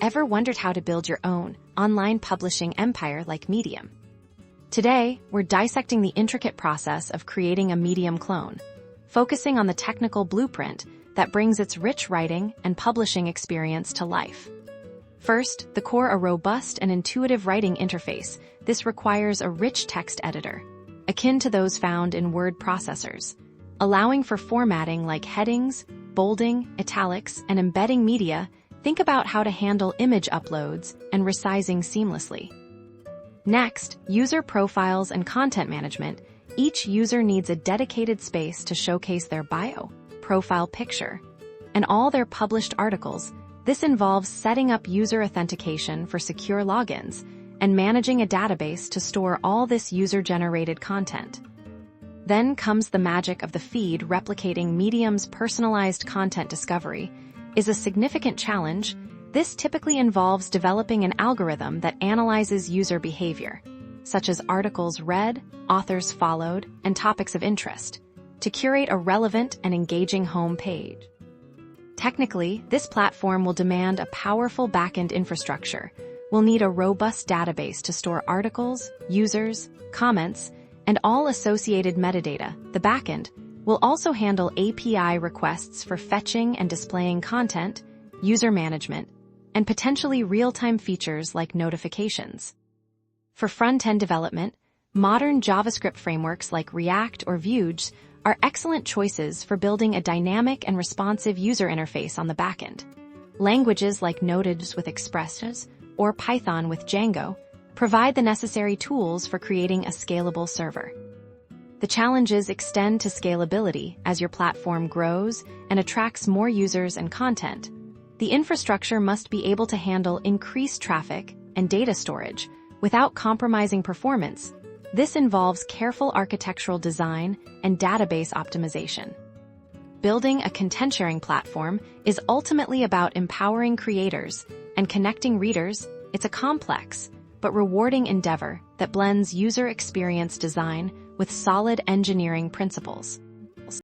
Ever wondered how to build your own online publishing empire like Medium? Today, we're dissecting the intricate process of creating a Medium clone, focusing on the technical blueprint that brings its rich writing and publishing experience to life. First, the core: a robust and intuitive writing interface. This requires a rich text editor, akin to those found in word processors, allowing for formatting like headings, bolding, italics, and embedding media. Think about how to handle image uploads and resizing seamlessly. Next, user profiles and content management. Each user needs a dedicated space to showcase their bio, profile picture, and all their published articles. This involves setting up user authentication for secure logins and managing a database to store all this user-generated content. Then comes the magic of the feed. Replicating Medium's personalized content discovery is a significant challenge. This typically involves developing an algorithm that analyzes user behavior, such as articles read, authors followed, and topics of interest, to curate a relevant and engaging home page. Technically, this platform will demand a powerful backend infrastructure. We'll need a robust database to store articles, users, comments, and all associated metadata. The backend will also handle API requests for fetching and displaying content, user management, and potentially real-time features like notifications. For front-end development, modern JavaScript frameworks like React or Vue.js are excellent choices for building a dynamic and responsive user interface on the backend. Languages like Node.js with Express.js or Python with Django provide the necessary tools for creating a scalable server. The challenges extend to scalability. As your platform grows and attracts more users and content, the infrastructure must be able to handle increased traffic and data storage without compromising performance. This involves careful architectural design and database optimization. Building a content-sharing platform is ultimately about empowering creators and connecting readers. It's a complex but rewarding endeavor that blends user experience design with solid engineering principles.